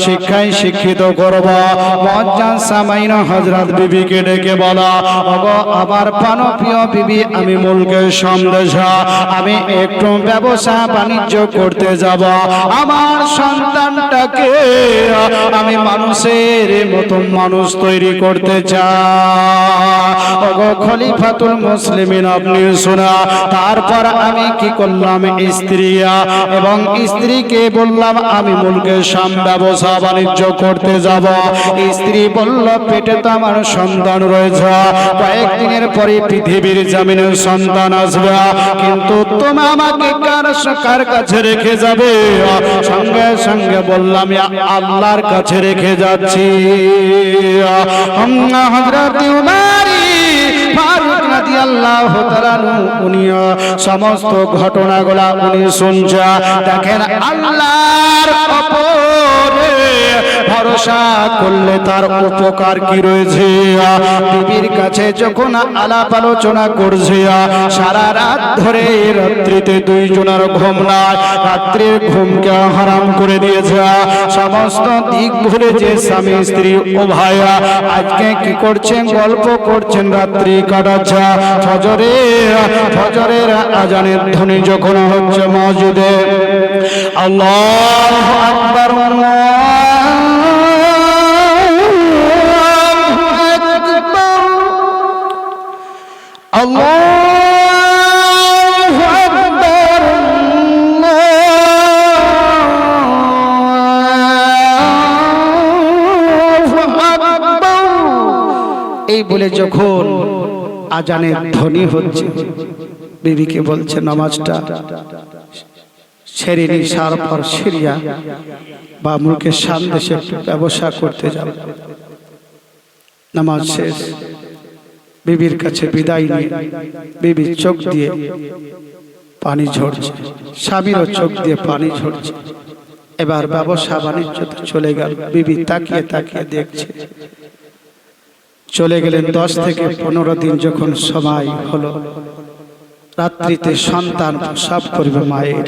শিক্ষায় শিক্ষিত করব। মুআজ্জাজ সামাইনা হযরত বিবিকে ডেকে বলা, ওগো আমার প্রাণপ্রিয় বিবি, আমি মুলকের সন্দেশা, আমি একটু ব্যবসা বাণিজ্য করতে যাব। আমার সন্তানটাকে আমি মানুষের মতন মানুষ তৈরি করতে চাই। ওগো খলিফাতুল মুসলিমিন, আপনি শোনা। তারপর আমি কি করলাম, স্ত্রীয়া এবং স্ত্রীকে বললাম আমি মুলকের ব্যবসা বাণিজ্য করতে যাব। স্ত্রী বলল, পেটে তো আমার সন্তান রয়েছে, কয়েকদিনের পরে পৃথিবীর জমিনে সন্তান আসবে, কিন্তু তুমি আমাকে কার কাছে রেখে যাবে? সঙ্গে সঙ্গে বললাম আল্লাহর কাছে রেখে যাচ্ছি। হযরত উমর ফারুক রাদিয়াল্লাহু তাআলা উনি সমস্ত ঘটনাগুলো উনি শুনছে। দেখেন, আল্লাহর উপরে ভরসা করলে তার উপকার কি রয়েছে। বিবির কাছে যখন আলাপ আলোচনা করছে, সারা রাত ধরে রাত্রিতে দুইজনের ঘুম নাই, রাত্রির ঘুমকে হারাম করে দিয়েছে। সমস্ত দিক ভুলে যে স্বামী স্ত্রী ও ভাইয়া আজকে কি করছেন, গল্প করছেন, রাত্রি কাটাচ্ছে। ফজরের আজানের ধ্বনি যখন হচ্ছে মসজিদে, আল্লাহু আকবার, আল্লাহু আকবার, এই বলে যখন আজানের ধ্বনি হচ্ছে, বিবিকে বলছে নামাজটা সেরে নিসার পর সিরিয়া বা মুলকের সামদেশে ব্যবসা করতে যাব। নামাজ শেষ, বিবির কাছে বিদায় নিয়ে বিবির চোখ দিয়ে পানি ঝরছে, স্বামীরও চোখ দিয়ে পানি ঝরছে। এবার ব্যবসা বাণিজ্য চলে গেল, বিবি তাকিয়ে তাকিয়ে দেখছে। চলে গেলেন 10 থেকে 15 দিন যখন সময় হলো, রাত্রিতে সন্তান প্রসব করবে মায়ের,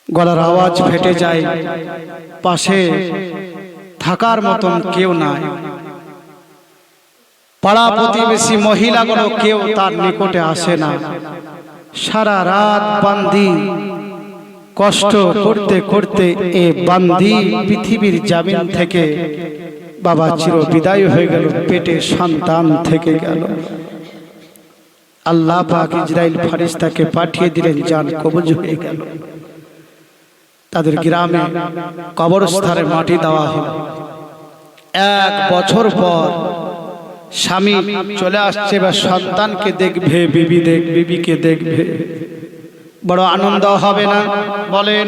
গলার আওয়াজ ফেটে যায়, পাশে থাকার মতন কেউ নাই, পাড়া প্রতিবেশী মহিলাগুলো কেউ তার নিকটে আসে না। সারা রাত বান্দি কষ্ট করতে করতে এ বান্দি পৃথিবীর জমিন থেকে বাবা চির বিদায় হয়ে গেল, পেটে সন্তান থেকে গেল। আল্লাহ পাক ইসরাইল ফেরেশতাকে পাঠিয়ে দিলেন, জান কবজ হয়ে গেল। তাদের গ্রামে কবরস্থানে মাটি দেওয়া হলো। 1 বছর পর স্বামী চলে আসছে বা সন্তানকে দেখবে, বিবিকে দেখবে, বড় আনন্দ হবে না? বলেন,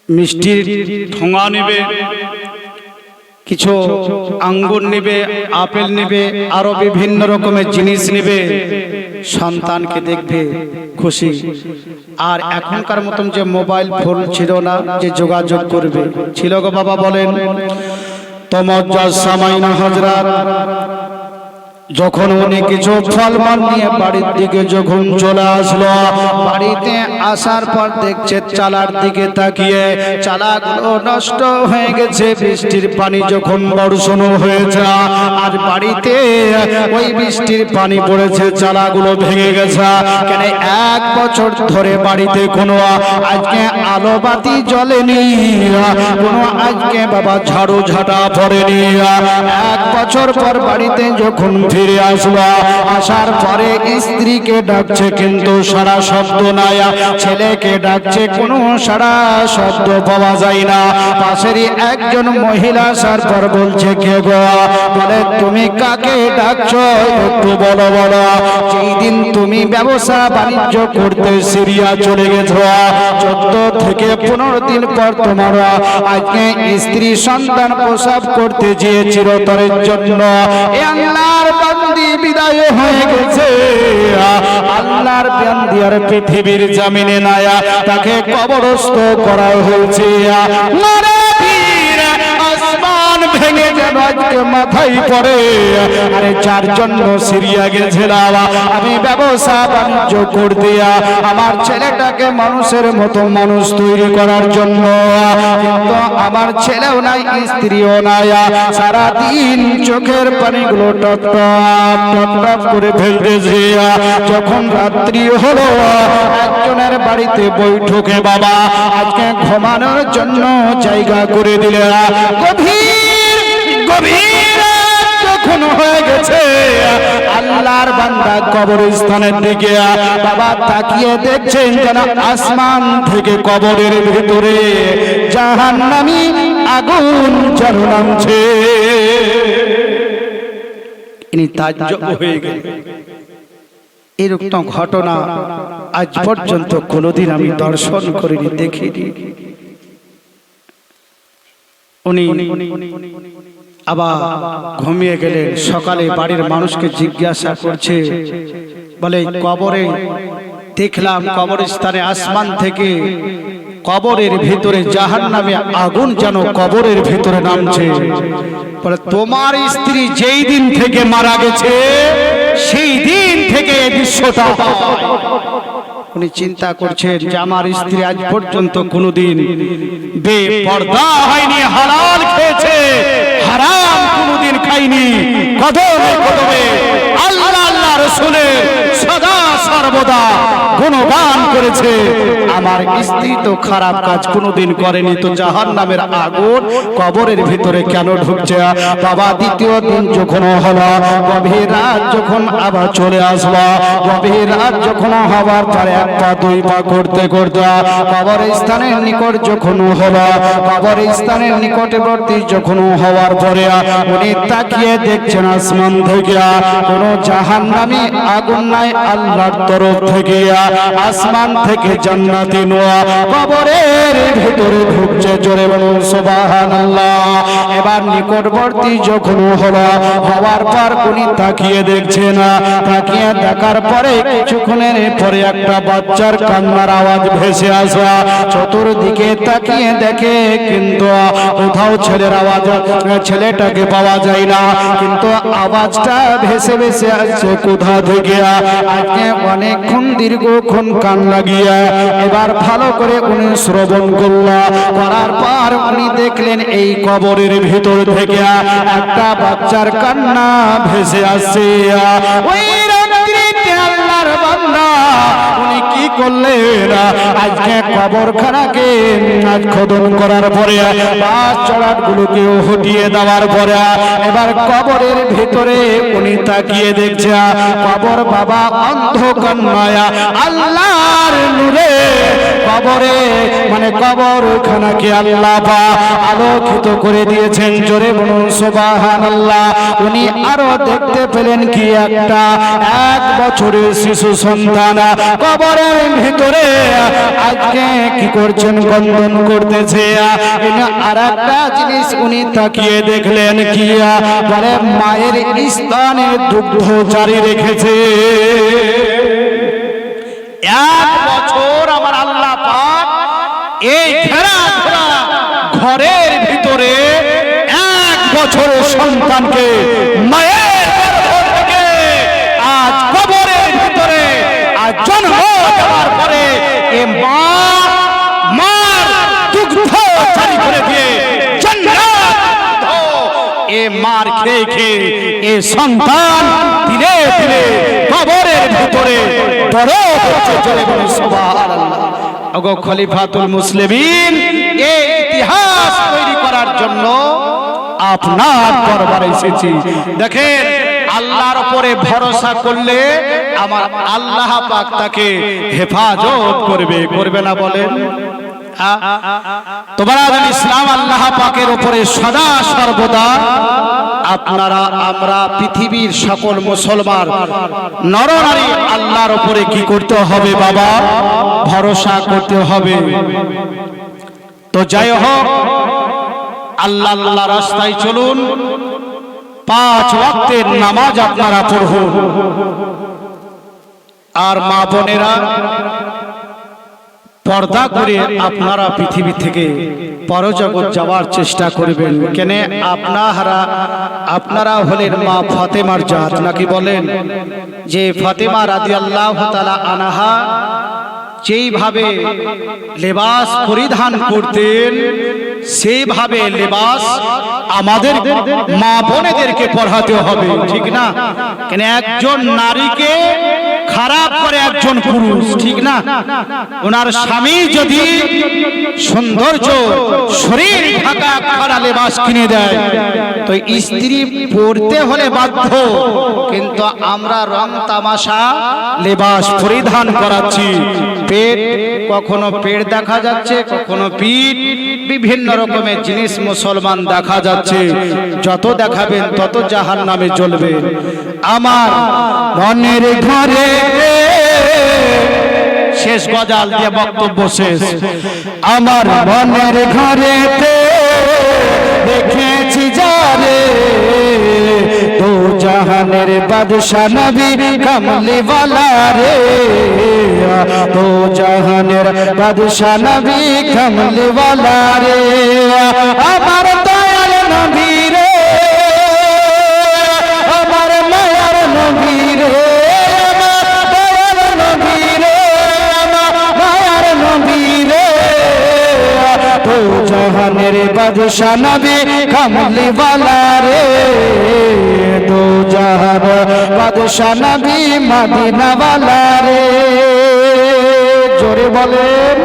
মিষ্টির ঠোঙা নেবে, কিছু আঙ্গুর নেবে, আপেল নেবে, আরো বিভিন্ন রকমের জিনিস নেবে, সন্তানকে দেখবে, খুশি। আর এখনকার মতন যে মোবাইল ফোন ছিল না যে যোগাযোগ করবে, ছিল গো বাবা? বলেন তো। মুআজ্জাজ সামাইনা হযরত যখন উনি কিছু ফলমূল নিয়ে বাড়ির দিকে যখন চলে আসলো, বাড়িতে আসার পর দেখছে চালার দিকে তাকিয়ে চালাগুলো নষ্ট হয়ে গেছে, বৃষ্টির পানি যখন বর্ষণ হয়েছে আর বাড়িতে ওই বৃষ্টির পানি পড়েছে, চালাগুলো ভেঙে গেছে। কেন 1 বছর ধরে বাড়িতে কোনো আজকে আলো বাতি জ্বলেনি, কোনো আজকে বাবা ঝাড়ু ঝাঁটা পড়েনি। 1 বছর পর বাড়িতে যখন ফিরে আসলো, আসার পরে স্ত্রীকে ডাকছে কিন্তু সারা শব্দ নাই, ছেলেকে ডাকছে কোনো সারা শব্দ পাওয়া যায় না। পাশেরই একজন মহিলা আসার পর বলছে, কে গো? বলে, তুমি কাকে ডাকছো একটু বলো। যেই দিন তুমি ব্যবসা বাণিজ্য করতে সিরিয়া চলে গেছো, 14 থেকে 15 দিন পর তোমার আজকে স্ত্রী সন্তান প্রসব করতে যেয়ে চিরতরের জন্য আল্লাহর বান্দি বিদায় হয়ে গেছে। আল্লাহর বান্দি আর পৃথিবীর জমিনে নাই, তাকে কবরস্থ করা হয়েছে। আসমান ভেঙে যেন আজকে মাথায় পড়ে। আরে যার জন্য সিরিয়া গেছিলাম আমি ব্যবসা বাণিজ্য করতে, আমার ছেলেটাকে মানুষের মতো মানুষ তৈরি করার জন্য, কিন্তু আমার ছেলেও নাই স্ত্রীও নাই, সারাদিন চোখের পানিগুলো টপ টপ টপ টপ করে ফেলতেছে। যখন রাত্রি হলো একজনের বাড়িতে বৈঠকে বাবা আজকে ঘুমানোর জন্য জায়গা করে দিলে, গভীর গভীর যখন হয়ে গেছে আল্লাহর বান্দা কবরস্থানের দিকে বাবা তাকিয়ে দেখছেন যেন আসমান থেকে কবরের ভিতরে জাহান্নামী আগুন যেন নামছে। ইনি তাজ্জব হয়ে গেলেন। এরকম ঘটনা আজ পর্যন্ত কোনোদিন আমি দর্শন করিনি, দেখিনি। উনি আবার ঘুমিয়ে গেলেন। সকালে বাড়ির মানুষকে জিজ্ঞাসা করছে, বলে কবরে দেখলাম কবরস্থানে আসমান থেকে কবরের ভিতরে জাহান্নামে আগুন যেন কবরের ভিতরে নামছে। বলে তোমার স্ত্রী যেই দিন থেকে মারা গেছে সেই দিন থেকে এই দৃশ্যটা হয়। উনি চিন্তা করছেন যে আমার স্ত্রী আজ পর্যন্ত কোনোদিন বেপর্দা হয়নি, হালাল খেয়েছে, হারাম কোনোদিন খাইনি, কদমে কদমে আল্লাহ আল্লাহ রাসূলের সদা সর্বদা গুণগান করেছে। আমার স্ত্রী তো খারাপ কাজ কোনোদিন করেনি, তো জাহান্নামের আগুন কবরের ভিতরে কেন ঢুকছে? বাবা দ্বিতীয় দিন যখন হলো, গভীর রাত যখন আবার চলে আসলো, গভীর রাত যখন হওয়ার পরে এক পা দুই পা করতে করতে কবরস্থানের নিকট যখন হলো, কবরস্থানের নিকটবর্তী যখন হওয়ার পরে উনি তাকিয়ে দেখছেন আসমান থেকে কোনো জাহান্নামী আগুন নাই, আল্লাহর তরফ থেকে আসমান থেকে জান্নাতি নোয়া কবরের ভিতরে ঢুকছে। জোরে বলুন সুবহানাল্লাহ। এবার নিকটবর্তী যখন হলো, হওয়ার পর উনি তাকিয়ে দেখছেন, তাকিয়ে দেখার পরে কিছুক্ষণের পরে একটা বাচ্চার কান্নার আওয়াজ ভেসে আসা। চতুর্দিকে তাকিয়ে দেখে কিন্তু কোথাও ছেলের আওয়াজ, ছেলেটাকে পাওয়া যায় না, কিন্তু আওয়াজটা ভেসে ভেসে আসছে কোথা থেকে? আজকে অনেকক্ষণ দীর্ঘক্ষণ কান লাগিয়ে এবার ভালো করে উনি শ্রবণ করার পর উনি দেখলেন এই কবরের ভিতর থেকে একটা বাচ্চার কান্না ভেসে আসছে। ওই রাত্রিতে আল্লাহর বান্দা উনি কি করলেন? আজকে কবরখানাকে খোদন করার পরে বাস চড়াট গুলোকে হটিয়ে দেওয়ার পরে এবার কবরের ভিতরে উনি তাকিয়ে দেখছে কবর বাবা অন্ধকার নয়, আল্লাহর নূরে কবরে মানে কবরখানাকে আল্লাহ আলোকিত করে দিয়েছেন। জোরে বলুন সুবহানাল্লাহ। উনি আরো দেখতে পেলেন কি একটা 1 বছরের শিশু সন্তান কবরের ভিতরে আজকে কি করছেন? গন্ধন করতেছে। আর একটা জিনিস উনি তাকিয়ে দেখলেন কি? বলে মায়ের স্তনে দুগ্ধ জারি রেখেছে। 1 বছর আমার আল্লাহ পাক এই ঘেরা ঘরের ভিতরে 1 বছরের সন্তানকে মায়ের গর্ভ থেকে আজ কবরের ভিতরে আজ জন্ম দেওয়ার পরে এ মার দুগ্ধ জারি করে দিয়ে জান্নাত এ মার খেয়ে খেয়ে এ সন্তান ধীরে ধীরে কবরের ভিতরে বড় হচ্ছে। জোরে বলুন সুবহানাল্লাহ। ওগো খলিফাতুল মুসলিমিন, এই ইতিহাস তৈরি করার জন্য আপনার দরবারে এসেছি। দেখেন আল্লাহর উপরে ভরসা করলে আমার আল্লাহ পাক তাকে হেফাজত করবে, করবে না বলেন? তোমরা ইসলাম আল্লাহ পাকের উপরে সদা সর্বদা আপনারা আমরা পৃথিবীর সকল মুসলমান নরনারী আল্লাহর উপরে কি করতে হবে বাবা? ভরসা করতে হবে। তো যাই হোক, আল্লাহ আল্লাহ রাস্তায় চলুন, 5 ওয়াক্তের নামাজ আপনারা পড়ুন। আর মা বোনেরা পর্দা করে আপনারা পৃথিবী থেকে পরজগৎ যাওয়ার চেষ্টা করবেন। কেন আপনারা হলেন মা ফাতেমার জাত, নাকি বলেন? যে ফাতেমা রাদিয়াল্লাহু তাআলা আনহা যেইভাবে লেবাস পরিধান করতেন, সেইভাবে লেবাস আমাদের মা বোনেদেরকে পরাতে হবে, ঠিক না? কেন একজন নারীকে খারাপ করে একজন পুরুষ, ঠিক না? ওনার স্বামী যদি সৌন্দর্য শরীর ঢাকা খাড়া লেবাস কিনে দেয় তো স্ত্রী পরতে হলে বাধ্য, কিন্তু আমরা রং তামাশা লেবাস পরিধান করাচ্ছি। পেট, কখনো পেট দেখা যাচ্ছে, কখনো পিঠ, বিভিন্ন রকমের জিনিস মুসলমান দেখা যাচ্ছে। যত দেখাবেন তত জাহান্নামে জ্বলবেন। আমার মনের ঘরে, শেষ গজাল দিয়ে বক্তব্য শেষ। আমার মনের ঘরেতে দেখেছি যারে, দো জাহানের বাদশা নবী কমলি ওয়ালা রে, দো জাহানের বাদশা নবী কমলি ওয়ালা রে, আমার দয়াল নবী রে, আমার মায়ার নবী রে, আমার দয়াল নবী রে, আমার মায়ার নবী রে, দো জাহানের বাদশা নবী কমলি ওয়ালা রে, দো জাহান বাদশা নবী মদিনা ওয়ালা রে। জোরে বলেন।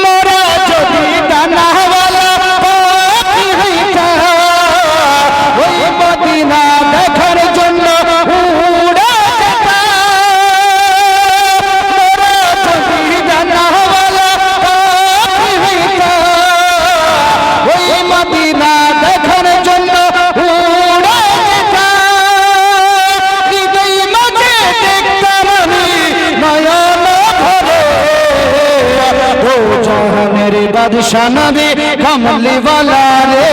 মোরা যদি ডানাওয়ালা পাখি হইতাম, ওই মদিনা দেখার জন্য উড়ে যেতাম। মোরা যদি ডানাওয়ালা পাখি হইতাম, ওই মদিনা দেখার জন্য উড়ে যেতাম। হৃদয় মাঝে দেখতাম আমি নয়ন ভরে, দো জাহানের বাদশা নবী কমলি ওয়ালা রে,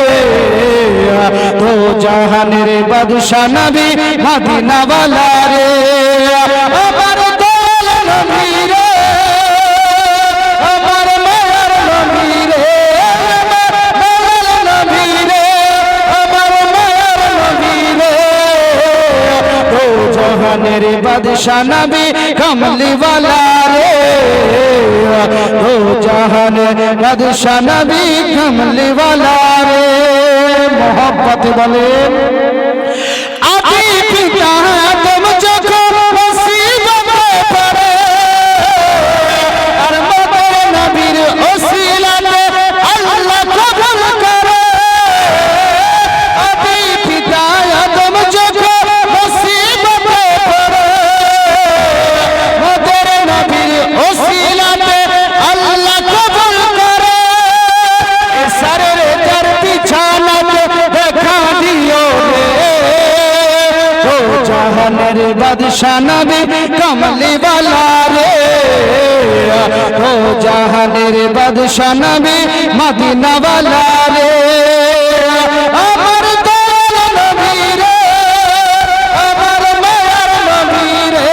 দো জাহানের বাদশা নবী মদিনা ওয়ালা রে, আমার দয়াল নবী রে, আমার মায়ার নবী রে, আমার দয়াল নবী রে, আমার মায়ার নবী রে, দো জাহানের বাদশা নবী কমলি ওয়ালা রে, দো জাহানের বাদশা নবী কমলি ওয়ালা রে। মোহব্বত বলেন। আদি পিতা আদম যখন মুসিবতে পড়ে, আর মদর নবীর ওসিলাতে আল্লাহ কবুল করে। আদি পিতা আদম যখন মুসিবতে পড়ে, মদর নবীর ওসিলাতে আল্লাহ কবুল করে। সারের যার বিছানাতে দেখা দিও রে, দো জাহানের বাদশা নবী কমলি ওয়ালা রে, দো জাহানের বাদশা নবী মদিনা ওয়ালা রে, আমার দয়াল নবী রে, আমার মায়ার নবী রে,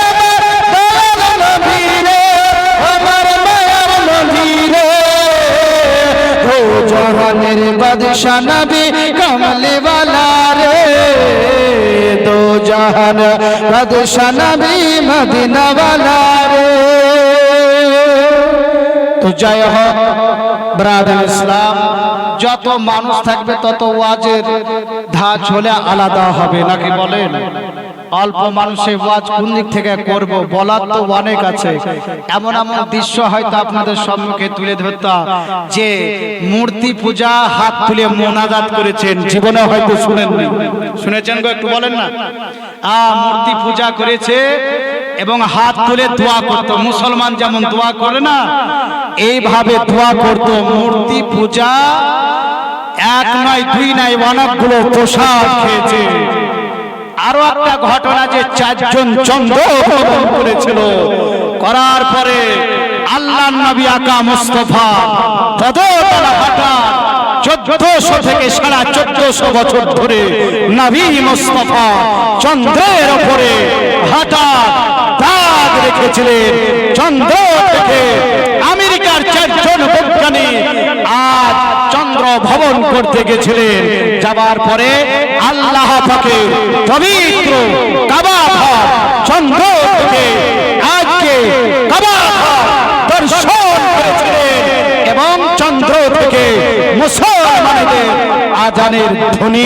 আমার দয়াল নবী রে, আমার মায়ার নবী রে, দো জাহানের বাদশা নবী কমলি ওয়ালা রে, দো জাহান বাদশা নবী মদিনা ওয়ালা রে। তো জয় হোক ব্রাদার ইসলাম। যত মানুষ থাকবে তত ওয়াজের ধাঁচ হলে আলাদা হবে, নাকি বলেন? অল্প মানুষে ওয়াজ কোন দিক থেকে করব, বলার তো অনেক আছে। এমন এমন দৃশ্য হয়তো আপনাদের সম্মুখে তুলে ধরতাম যে মূর্তি পূজা হাত তুলে মোনাজাত করেছেন, জীবনে হয়তো শুনেননি। শুনেছেন গো? একটু বলেন না। মূর্তি পূজা করেছে এবং হাত তুলে দোয়া করতো। মুসলমান যেমন দোয়া করে না, এইভাবে দোয়া করতো। মূর্তি পূজা এক নয়, দুই নয়, অনেকগুলো প্রসাদ খেয়েছে। আরো একটা ঘটনা যে চারজন চন্দ্র গ্রহণ করেছিল, করার পরে আল্লাহর নবী আকা মুস্তাফা পদতলা হাঁটার 1400 থেকে 1450 বছর ধরে নবী মুস্তাফা চন্দ্রের উপরে হাঁটার দাগ রেখেছিলেন। চন্দ্র থেকে আমেরিকার চারজন বৈজ্ঞানিক করতে গেছিলেন। যাবার পরে আল্লাহ পাকের পবিত্র কাবা ঘর চন্দ্র থেকে আজকে কাবা ঘর দর্শন করেছিলেন এবং চন্দ্র থেকে মুসলমানদের আজানের ধ্বনি